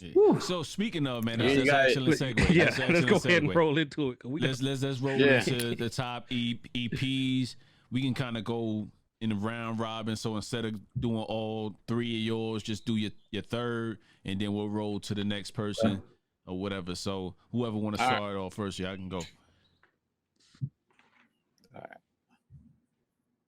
Yeah. So speaking of, man, that's excellent segue. Yeah, that's let's go ahead and roll into it. Let's roll into the top EPs. We can kind of go in the round robin. So instead of doing all three of yours, just do your third, and then we'll roll to the next person or whatever. So whoever want to start off first, I can go. All right.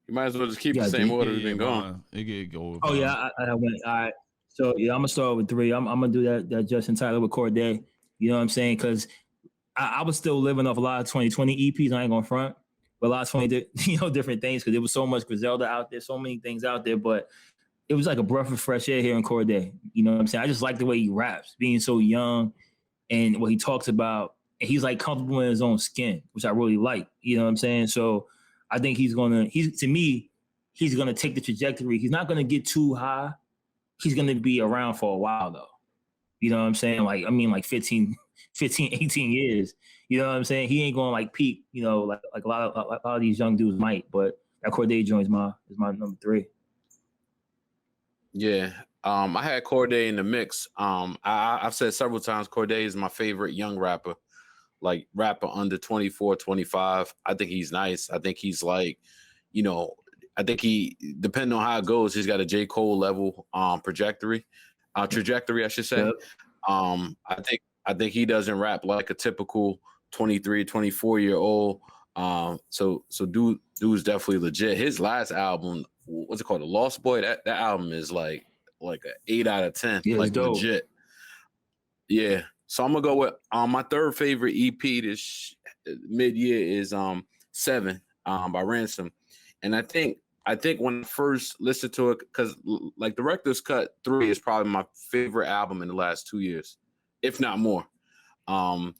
You might as well just keep the same order we've been going. It could go. Oh yeah, I went. All right. So yeah, I'm gonna start with three. I'm gonna do that Justin Tyler with Corday. You know what I'm saying? Because I was still living off a lot of 2020 EPs. I ain't gonna front, but a lot of 20 different things because there was so much Griselda out there, so many things out there. But it was like a breath of fresh air here in Corday. You know what I'm saying? I just like the way he raps, being so young, and what he talks about. And he's like comfortable in his own skin, which I really like. You know what I'm saying? So I think he's gonna take the trajectory. He's not gonna get too high. He's going to be around for a while, though. You know what I'm saying? Like 15, 18 years. You know what I'm saying? He ain't going to like peak, like a lot of these young dudes might. But that Corday joint is my number three. Yeah. I had Corday in the mix. I've said several times Corday is my favorite young rapper, like rapper under 24, 25. I think he's nice. I think he's like, I think he, depending on how it goes, he's got a J.COLE level trajectory, I should say. Yep. I think he doesn't rap like a typical 23, 24-year-old. So dude's definitely legit. His last album, what's it called? The Lost Boy. That album is like an 8 out of 10. Yeah, like legit. Yeah. So I'm gonna go with my third favorite EP this mid-year is 7 by Ransom. And I think when I first listened to it, because like Director's Cut 3 is probably my favorite album in the last 2 years, if not more. So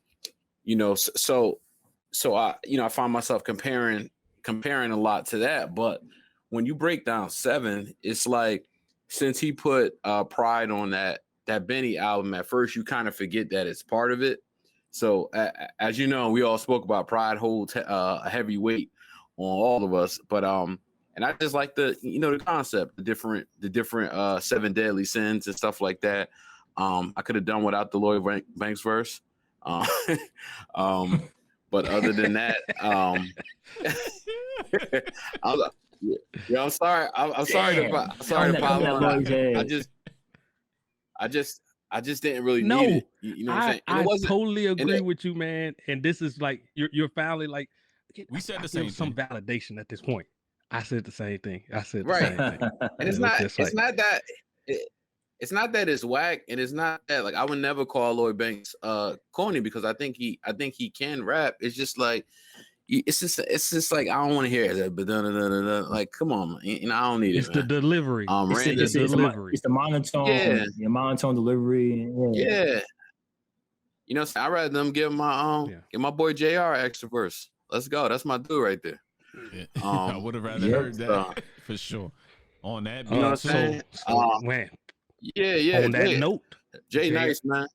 I find myself comparing a lot to that. But when you break down 7, it's like since he put Pride on that Benny album, at first you kind of forget that it's part of it. So as you know, we all spoke about Pride holds a heavy weight on all of us, but and I just like the concept, the different 7 deadly sins and stuff like that. I could have done without the Lloyd Banks verse, but other than that, I'm sorry. I'm sorry to pile on. I just didn't really need it. You know what I'm saying? I totally agree with you, man. And this is like you're finally like. We said the same thing. Some validation at this point. I said the same thing. And it's not that it's whack, and it's not that like I would never call Lloyd Banks corny because I think he can rap. It's just like it's just like I don't want to hear it. But like, come on, I don't need it. It's the delivery. It's the monotone. Yeah, your monotone delivery. Yeah. I'd rather them give my boy JR extra verse. Let's go. That's my dude right there. Yeah. I would have rather heard that for sure. On that, you know what I'm saying? Man. Yeah. On that note, Jay nice, man.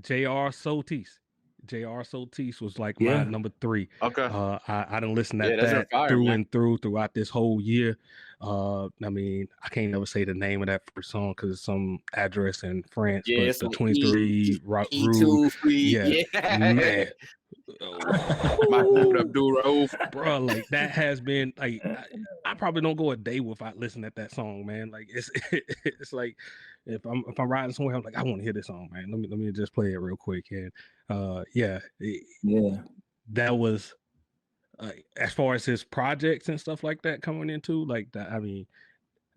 JR Sotis. J.R. Sotis was like my number 3. Okay. I didn't listen to that through and throughout this whole year. I mean, I can't never say the name of that first song because it's some address in France. Yeah, but the 23 Route. Yeah. Man. Bro, like that has been like I probably don't go a day without listening to that song, man. Like it's like if I'm riding somewhere, I'm like, I want to hear this song, man. Let me just play it real quick. And that was as far as his projects and stuff like that coming into like that. I mean,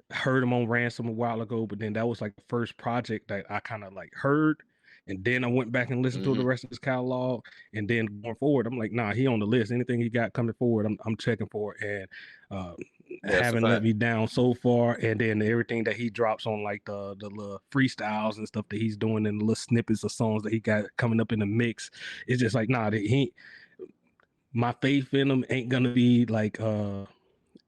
I heard him on Ransom a while ago, but then that was like the first project that I kind of like heard. And then I went back and listened to the rest of his catalog. And then going forward, I'm like, nah, he on the list. Anything he got coming forward, I'm checking for it. And haven't let me down so far. And then everything that he drops on like the little freestyles and stuff that he's doing and the little snippets of songs that he got coming up in the mix. It's just like, nah, my faith in him ain't gonna be like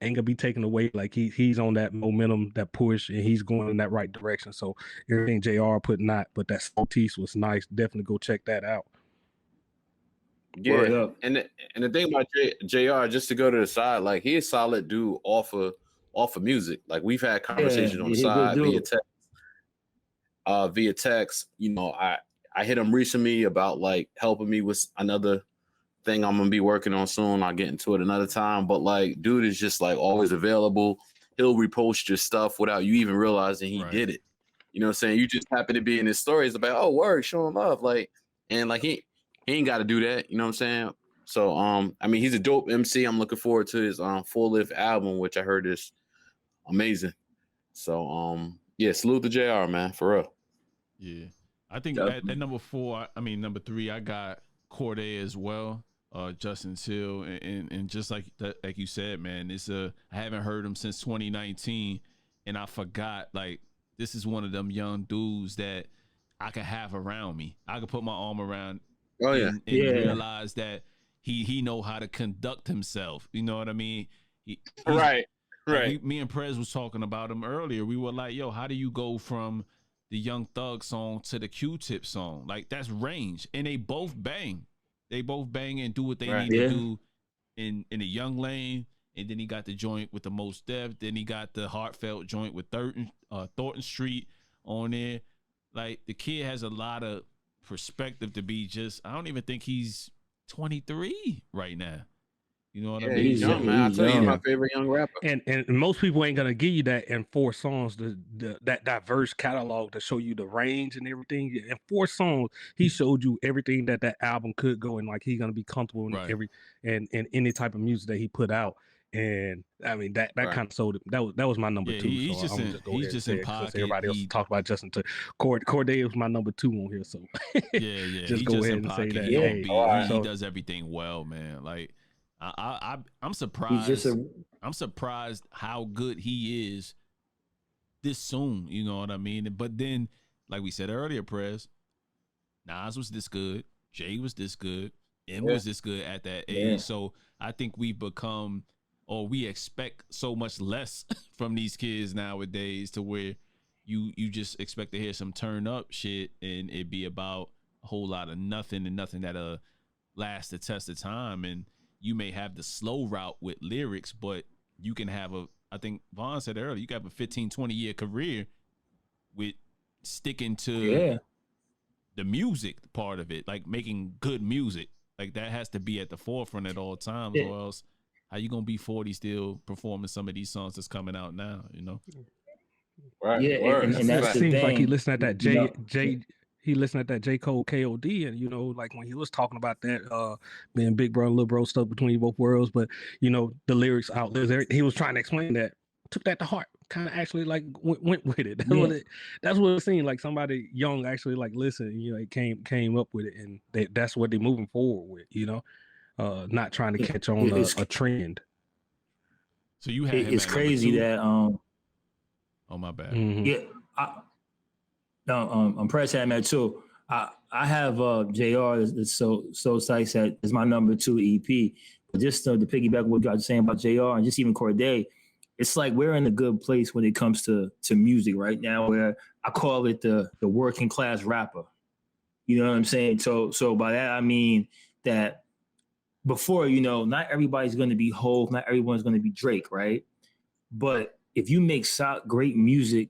ain't gonna be taken away. Like he's on that momentum, that push, and he's going in that right direction. So everything JR putting out, but that Sotis was nice. Definitely go check that out. Yeah, and the thing about JR, just to go to the side, like he is solid dude off of music. Like we've had conversations on the side via text. via text. You know, I hit him recently about like helping me with another thing I'm gonna be working on soon. I'll get into it another time. But like, dude is just like always available. He'll repost your stuff without you even realizing he did it. You know what I'm saying? You just happen to be in his stories about, oh, word, showing love. Like, and like he ain't got to do that. You know what I'm saying? So I mean, he's a dope MC. I'm looking forward to his Full Lift album, which I heard is amazing. So yeah, salute to JR, man, for real. Yeah. I think at number 4, I mean number 3, I got Corday as well. Justin Till, and just like you said, man, I haven't heard him since 2019, and I forgot, like, this is one of them young dudes that I could have around me. I could put my arm around and realize that he know how to conduct himself. You know what I mean? Right. Me and Prez was talking about him earlier. We were like, yo, how do you go from the Young Thug song to the Q-Tip song? Like, that's range, and they both bang. They both bang and do what they need to do in the Young lane. And then he got the joint with the Most Def. Then he got the heartfelt joint with Thornton Street on there. Like, the kid has a lot of perspective to be just, I don't even think he's 23 right now. You know what I mean? He's young, man. I tell you, he's my favorite young rapper. And most people ain't gonna give you that in 4 songs, that diverse catalog to show you the range and everything. In 4 songs, he showed you everything that album could go, and like he's gonna be comfortable in in any type of music that he put out. And I mean that kind of sold it. That was my number 2. He's so just in pocket. Everybody else talk about Justin to Corday was my number 2 on here. So just go ahead and say that. He does everything well, man. Like, I'm surprised. I'm surprised how good he is this soon. You know what I mean? But then, like we said earlier, Prez, Nas was this good, Jay was this good, M was this good at that age. So I think we become, or we expect so much less from these kids nowadays, to where you just expect to hear some turn up shit and it be about a whole lot of nothing, and nothing that'll last the test of time. And you may have the slow route with lyrics, but you can have I think Vaughn said earlier, you can have a 15, 20-year career with sticking to the music part of it, like making good music. Like, that has to be at the forefront at all times, or else how you gonna be 40 still performing some of these songs that's coming out now, you know? Right. Yeah, and that seems like he listened at that he listened at that J.COLE KOD, and like when he was talking about that being big bro and little bro stuff between both worlds, but the lyrics out there, he was trying to explain that, took that to heart, kind of actually like went with it. That's what it seemed like. Somebody young actually like listened, it came up with it, and that's what they're moving forward with, not trying to catch on a trend. So you had him it's crazy that oh, my bad. Mm-hmm. I'm Press had met too. I have JR that's so Sykes that is my number 2 EP. But just to piggyback what you guys are saying about JR and just even Corday, it's like we're in a good place when it comes to music right now, where I call it the working class rapper. You know what I'm saying? So by that I mean that before, not everybody's going to be Hov, not everyone's going to be Drake, right? But if you make great music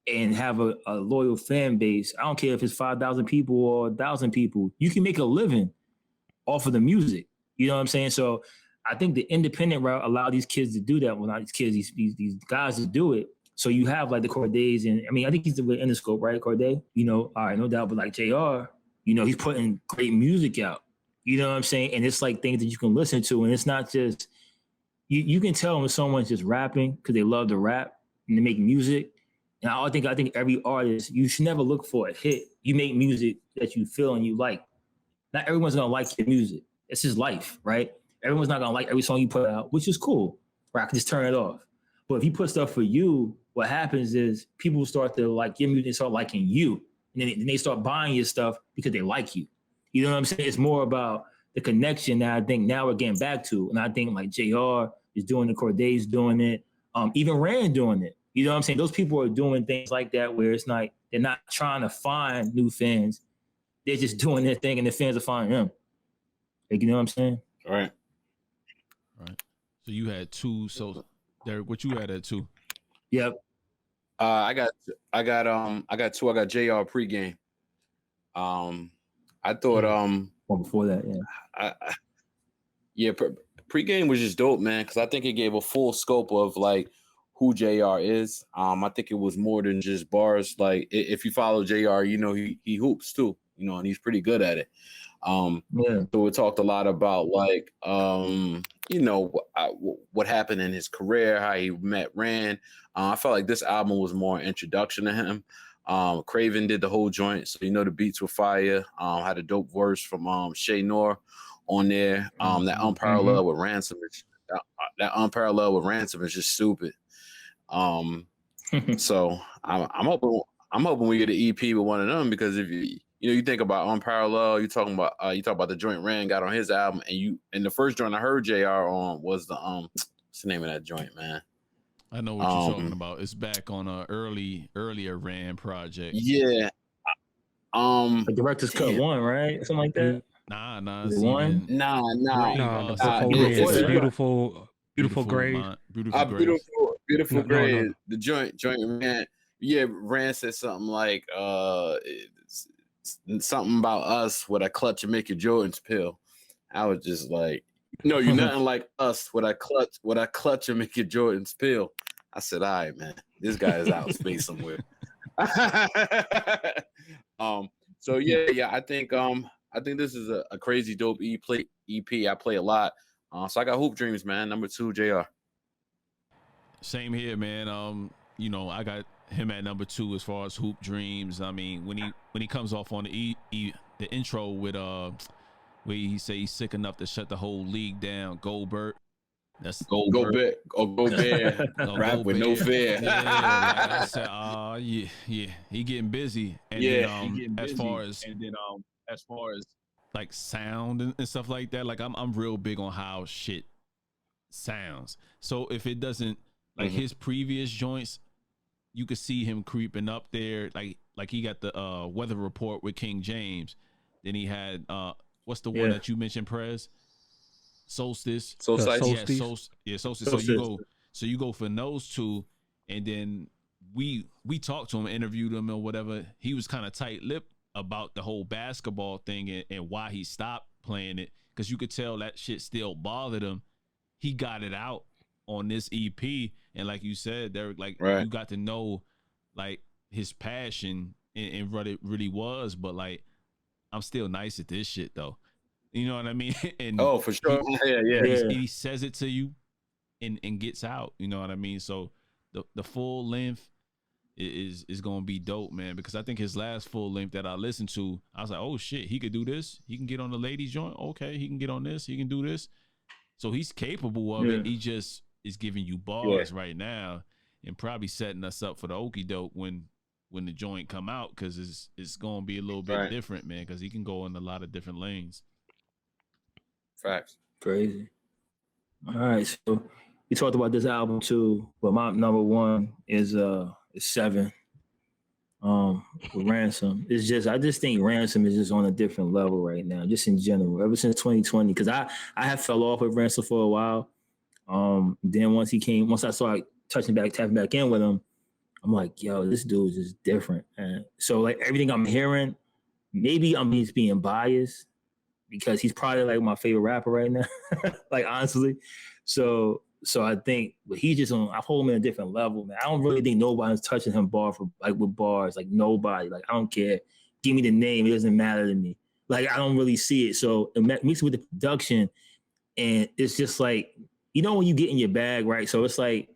and have a loyal fan base, I don't care if it's 5,000 people or 1,000 people, you can make a living off of the music. You know what I'm saying? So I think the independent route allowed these kids to do that. Well, not these kids, these guys to do it. So you have like the Cordays, and I mean, I think he's the Interscope, right? Corday, all right, no doubt. But like JR, he's putting great music out. You know what I'm saying? And it's like things that you can listen to, and it's not just, you can tell when someone's just rapping because they love to rap and they make music. And I think every artist, you should never look for a hit. You make music that you feel and you like. Not everyone's gonna like your music. It's just life, right? Everyone's not gonna like every song you put out, which is cool. Or I can just turn it off. But if you put stuff for you, what happens is people start to like your music and start liking you. And then they start buying your stuff because they like you. You know what I'm saying? It's more about the connection that I think now we're getting back to. And I think like JR is doing it, Corday's doing it, even Rand doing it. You know what I'm saying? Those people are doing things like that where it's like they're not trying to find new fans. They're just doing their thing and the fans are finding them. Like, you know what I'm saying? All right. So you had 2. So Derek, what you had at 2? Yep. I got two. I got JR pregame. I thought Well, before that, yeah. Yeah, pregame was just dope, man, because I think it gave a full scope of like who JR is. I think it was more than just bars. Like if you follow JR, you know he hoops too, you know, and he's pretty good at it. Yeah. So we talked a lot about like you know what happened in his career, how he met Rand. I felt like this album was more an introduction to him. Craven did the whole joint, so you know the beats were fire. Had a dope verse from Shay Noor on there. That unparalleled with Ransom. That unparalleled with Ransom is just stupid. So I'm hoping we get an EP with one of them, because if you think about unparalleled, you talk about the joint Rand got on his album, and the first joint I heard JR on was the what's the name of that joint, man? I know what you're talking about. It's back on a earlier Rand project. Yeah. The director's cut one, right? Something like that. Nah. Is it one? Nah. Beautiful grave. Beautiful No. grave. The joint Rand. Yeah, Rand said something like something about us with a clutch and make your Jordan's pill. I was just like, no, you're nothing like us with a clutch and make your Jordan's pill. I said, all right, man, this guy is out of space somewhere. So yeah, I think this is a crazy dope EP. I play a lot. So I got Hoop Dreams, man. Number 2, JR. Same here, man. You know, I got him at number 2 as far as Hoop Dreams. I mean, when he comes off on the intro with where he say he's sick enough to shut the whole league down, Goldberg. That's Go Bear. Rap with no fear. Yeah, like I said, yeah, he getting busy. And then, as far as like sound and stuff like that, like I'm real big on how shit sounds. So if it doesn't, like his previous joints, you could see him creeping up there. Like he got the weather report with King James. Then he had what's the one that you mentioned, Prez? Solstice. Solstice. Solstice. So you go for those two, and then we talked to him, interviewed him or whatever. He was kind of tight-lipped about the whole basketball thing and why he stopped playing it, because you could tell that shit still bothered him. He got it out on this EP, and like you said, Derek, like you got to know like his passion and what it really was. But like, I'm still nice at this shit though. You know what I mean? And for sure. He says it to you and gets out. You know what I mean? So the full length is gonna be dope, man. Because I think his last full length that I listened to, I was like, oh shit, he could do this. He can get on the ladies joint. Okay, he can get on this. He can do this. So he's capable of it. He just is giving you bars right now and probably setting us up for the okie doke when the joint come out, because it's gonna be a little bit different, man. Because he can go in a lot of different lanes. Facts. Crazy. All right, so we talked about this album too, but my number 1 is 7. With Ransom. I just think Ransom is just on a different level right now, just in general. Ever since 2020, because I have fell off with Ransom for a while. Then once I started tapping back in with him, I'm like, yo, this dude is just different. And so like everything I'm hearing, maybe I'm just being biased, because he's probably like my favorite rapper right now, like honestly. So I think, but he's just I hold him at a different level, man. I don't really think nobody's touching him with bars, like nobody. Like I don't care. Give me the name, it doesn't matter to me. Like I don't really see it. So it mixed with the production, and it's just like, you know, when you get in your bag, right? So it's like,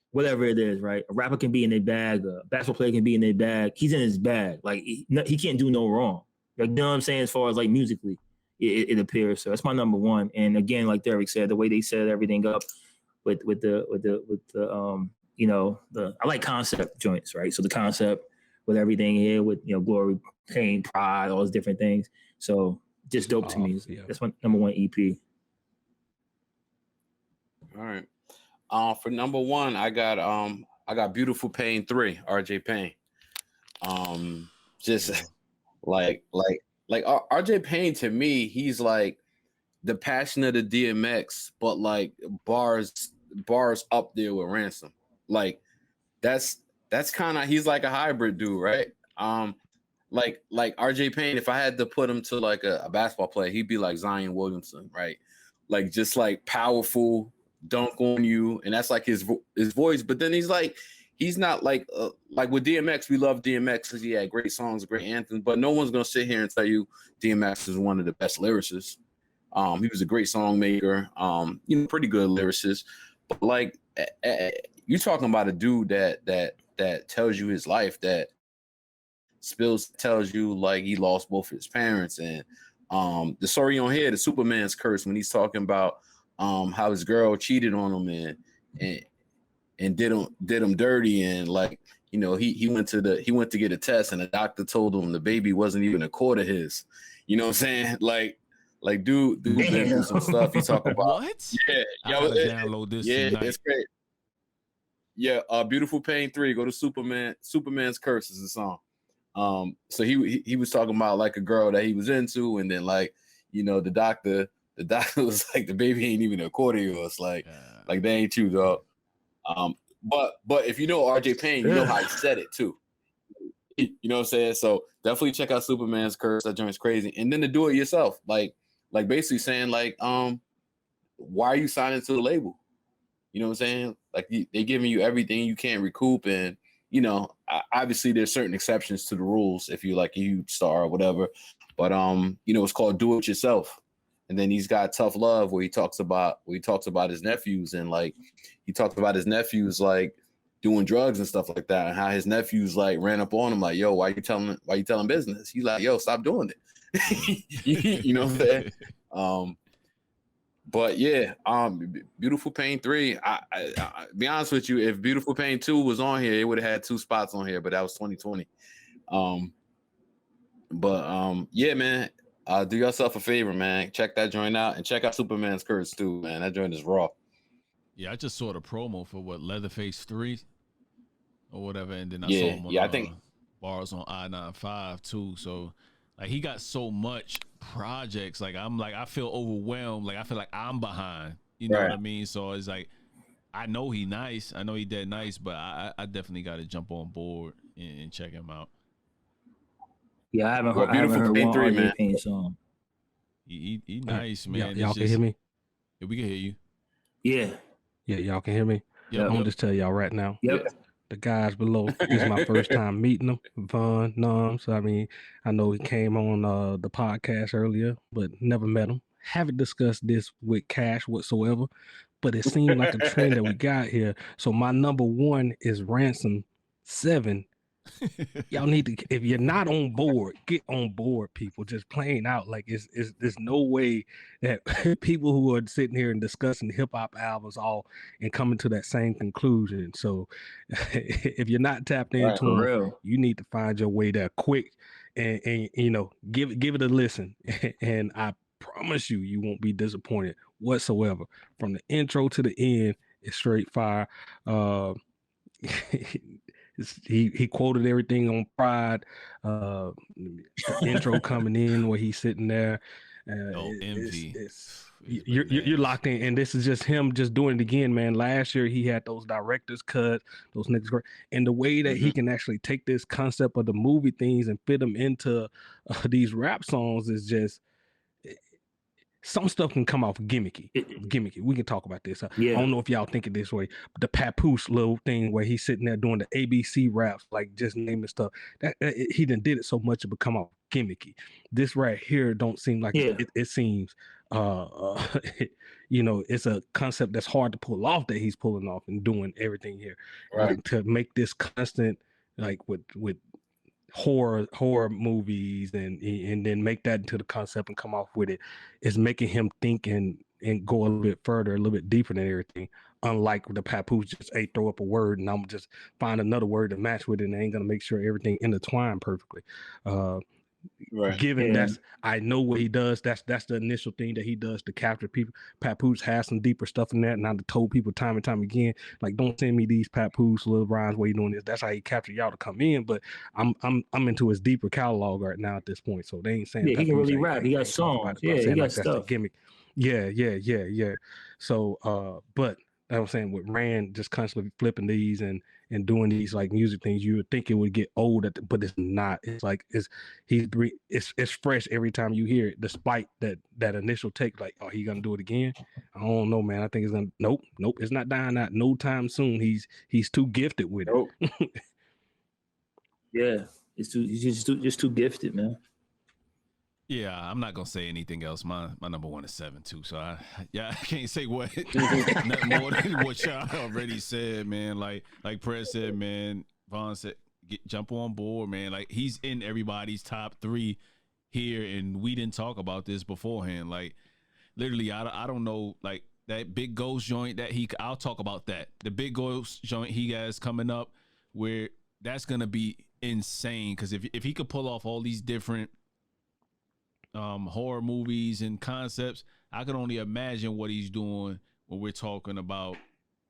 whatever it is, right? A rapper can be in their bag, a basketball player can be in their bag. He's in his bag. Like he can't do no wrong. Like, you know what I'm saying? As far as like musically, it appears. So that's my number 1. And again, like Derek said, the way they set everything up with the you know, I like concept joints, right? So the concept with everything here with, you know, glory, pain, pride, all those different things. So just dope to me. Yeah. That's my number 1 EP. All right. For number 1, I got Beautiful Pain 3, RJ Payne. Just like RJ Payne, to me, he's like the passion of the DMX, but like bars up there with Ransom. Like that's that's kind of, he's like a hybrid dude, right? Like RJ Payne, if I had to put him to like a basketball player, he'd be like Zion Williamson, right? Like just like powerful, dunk on you, and that's like his voice. But then he's not like with DMX. We love DMX because he had great songs, great anthems. But no one's gonna sit here and tell you DMX is one of the best lyricists. He was a great song maker. Pretty good lyricist. But like you're talking about a dude that tells you his life, that Spills tells you like he lost both his parents, and the story on here, the Superman's curse, when he's talking about how his girl cheated on him and did him dirty, and like he went to get a test, and the doctor told him the baby wasn't even a quarter his. You know what I'm saying? Like dude been through some stuff. He talking about what? Yeah, I gotta download this. Yeah, tonight. it's great. Yeah, Beautiful Pain 3. Go to Superman's Curse is the song. So he was talking about like a girl that he was into, and then like the doctor was like, the baby ain't even a quarter of yours. Like they ain't you, dog. But if you know RJ Payne, you know how he said it too. You know what I'm saying? So definitely check out Superman's Curse. That joint's crazy. And then to do it yourself, like basically saying like, why are you signing to the label? You know what I'm saying? Like they giving you everything you can't recoup, and obviously there's certain exceptions to the rules if you're like a huge star or whatever. But it's called Do It Yourself. And then he's got Tough Love, where he talks about his nephews, and like he talked about his nephews like doing drugs and stuff like that, and how his nephews like ran up on him like, yo, why you telling business? He's like, yo, stop doing it. You know what I'm saying? But yeah, Beautiful Pain 3. I be honest with you, if Beautiful Pain 2 was on here, it would have had 2 spots on here, but that was 2020. Yeah, man. Do yourself a favor, man. Check that joint out, and check out Superman's Curse too, man. That joint is raw. Yeah, I just saw the promo for Leatherface 3 or whatever, and then I saw him on I think bars on I-95 too. So like he got so much projects. Like I feel overwhelmed. Like I feel like I'm behind. You know what I mean? So it's like I know he nice. I know he dead nice, but I definitely got to jump on board and check him out. Yeah, I haven't heard one RJ Payne song. He nice, man. Y'all can hear me? Yeah, we can hear you. Yeah. Yeah, y'all can hear me? Yeah. I'm gonna just tell y'all right now. Yep. The guys below, this is my first time meeting them, Von, Nums. I mean, I know he came on the podcast earlier, but never met him. Haven't discussed this with Cash whatsoever, but it seemed like a trend that we got here. So my number 1 is Ransom 7. Y'all need to, if you're not on board, get on board, people. Just playing out. Like there's no way that people who are sitting here and discussing hip-hop albums all and coming to that same conclusion. So if you're not tapped into them, you need to find your way there quick, and give it a listen. And I promise you won't be disappointed whatsoever. From the intro to the end, it's straight fire. He quoted everything on Pride. The intro coming in where he's sitting there. Envy. You're locked in, and this is just him just doing it again, man. Last year he had those director's cut, those niggas great, and the way that he can actually take this concept of the movie things and fit them into these rap songs is just. Some stuff can come off gimmicky. We can talk about this. I don't know if y'all think it this way, but the Papoose little thing where he's sitting there doing the ABC raps, like just naming stuff. He done did it so much it become off gimmicky. This right here don't seem like it seems. It's a concept that's hard to pull off that he's pulling off and doing everything here. Like, to make this constant, like with horror movies and then make that into the concept and come off with it is making him think and go a little bit further, a little bit deeper than everything. Unlike the Papoose, just throw up a word and I'm just find another word to match with it, and I ain't gonna make sure everything intertwined perfectly. Given that's, I know what he does. That's the initial thing that he does to capture people. Papoose has some deeper stuff in that, and I've told people time and time again, like, don't send me these Papoose little rhymes where you doing this. That's how he captured y'all to come in. But I'm into his deeper catalog right now at this point. So they ain't saying he can really rap. He got songs. Yeah, he got stuff. That's the gimmick. Yeah. So, but I was saying with Rand just constantly flipping these and doing these like music things, you would think it would get old, but it's not. It's like it's fresh every time you hear it, despite that initial take. Like, oh, he gonna do it again? I don't know, man. I think it's gonna. Nope. It's not dying out no time soon. He's too gifted with Nope. it. Yeah, he's just too gifted, man. Yeah, I'm not gonna say anything else. My number one is 7-2, so I can't say what nothing more than what y'all already said, man. Like Prez said, man. Vaughn said, jump on board, man. Like, he's in everybody's top 3 here, and we didn't talk about this beforehand. Like, literally, I don't know, like that Big Ghost joint that I'll talk about that. The Big Ghost joint he has coming up, where that's gonna be insane, because if he could pull off all these different horror movies and concepts, I can only imagine what he's doing when we're talking about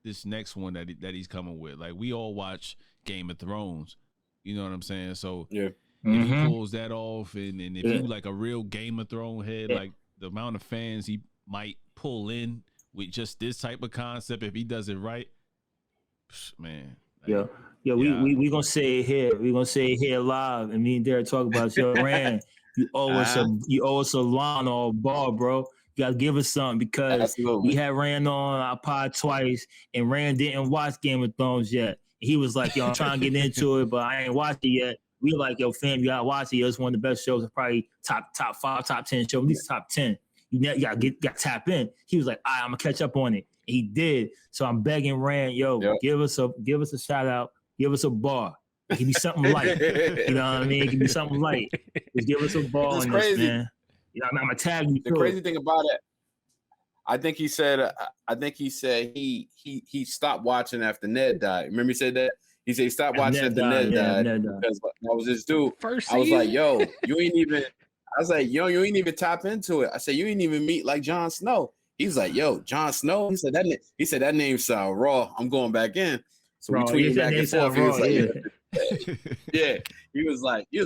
this next one that he's coming with. Like, we all watch Game of Thrones, you know what I'm saying? So Yeah. if he pulls that off, and if you like a real Game of Thrones head, like the amount of fans he might pull in with just this type of concept, if he does it right, man. Like, we gonna say it here. We gonna say it here live, and me and Derek talk about it. Yo, Rand, you owe us a line or a bar, bro. You gotta give us something, because Absolutely. we had Rand on our pod twice, and Rand didn't watch Game of Thrones yet. He was like, "Yo, I'm trying to get into it, but I ain't watched it yet." We like, "Yo, fam, you gotta watch it. It's one of the best shows. Probably top 5, top 10 show, at least top 10. You gotta tap in." He was like, "I'm gonna catch up on it." And he did. So I'm begging Rand, give us a shout out, give us a bar. It can be something light. You know what I mean? It can be something light. Just give us a bar on this, man. You know, I'm gonna tag you. The crazy thing about it, I think he said he stopped watching after Ned died. Remember he said that? He said he stopped watching after Ned died because I was this dude. I was like, yo, you ain't even. I was like, yo, you ain't even tap into it. I said, you ain't even meet like Jon Snow. He was like, yo, Jon Snow. He said that name sound raw. I'm going back in. So we tweeted back and forth. He was like, yeah. He was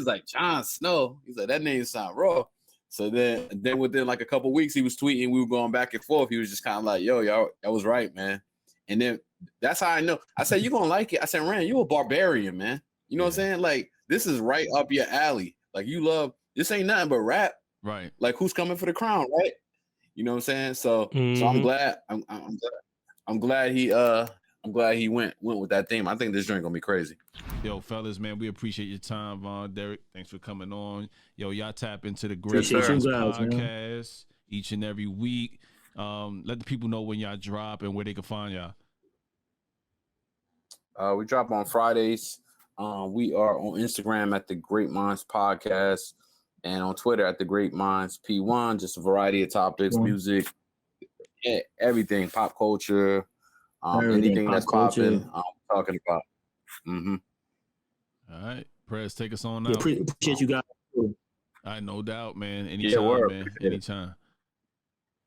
like Jon Snow. He said that name sound raw. So then within like a couple weeks, he was tweeting. We were going back and forth. He was just kind of like, yo, y'all, that was right, man. And then that's how I know. I said, you're gonna like it. I said, Rand, you a barbarian, man. You know what I'm saying? Like, this is right up your alley. Like, you love, this ain't nothing but rap. Right. Like, who's coming for the crown, right? You know what I'm saying? So I'm glad. I'm glad he went with that theme. I think this joint gonna be crazy. Yo, fellas, man, we appreciate your time, Vaughn, Derek. Thanks for coming on. Yo, y'all tap into the Great Minds podcast each and every week. Let the people know when y'all drop and where they can find y'all. We drop on Fridays. We are on Instagram at the Great Minds Podcast and on Twitter at the Great Minds P1. Just a variety of topics, music, everything, pop culture, anything that's popping. Talking about. All right, Prez, take us on out. Appreciate you guys. I no doubt, man. Anytime, man. Anytime.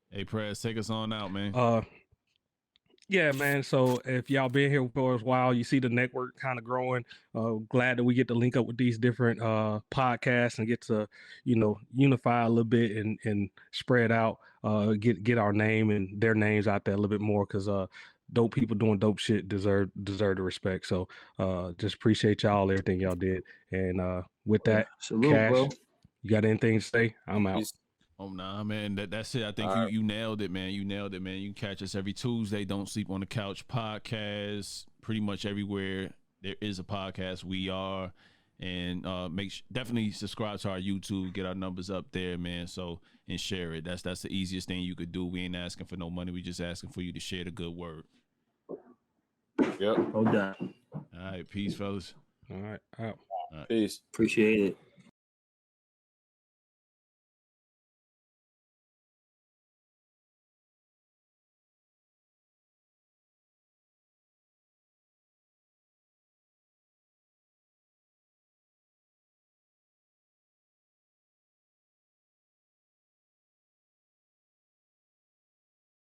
Hey, Prez, take us on out, man. Yeah, man. So if y'all been here for a while, you see the network kind of growing. Glad that we get to link up with these different podcasts and get to, unify a little bit and spread out, get our name and their names out there a little bit more, because dope people doing dope shit deserve the respect. So just appreciate y'all, everything y'all did. And with that, salute, Cash, bro. you got anything to say? I'm out. Oh, nah, man. That's it. I think you nailed it, man. You nailed it, man. You can catch us every Tuesday. Don't Sleep on the Couch podcast. Pretty much everywhere there is a podcast, we are. And definitely subscribe to our YouTube. Get our numbers up there, man. So, and share it. That's the easiest thing you could do. We ain't asking for no money. We just asking for you to share the good word. Yep. Hold on. All right. Peace, fellas. All right. Out. Peace. Appreciate it.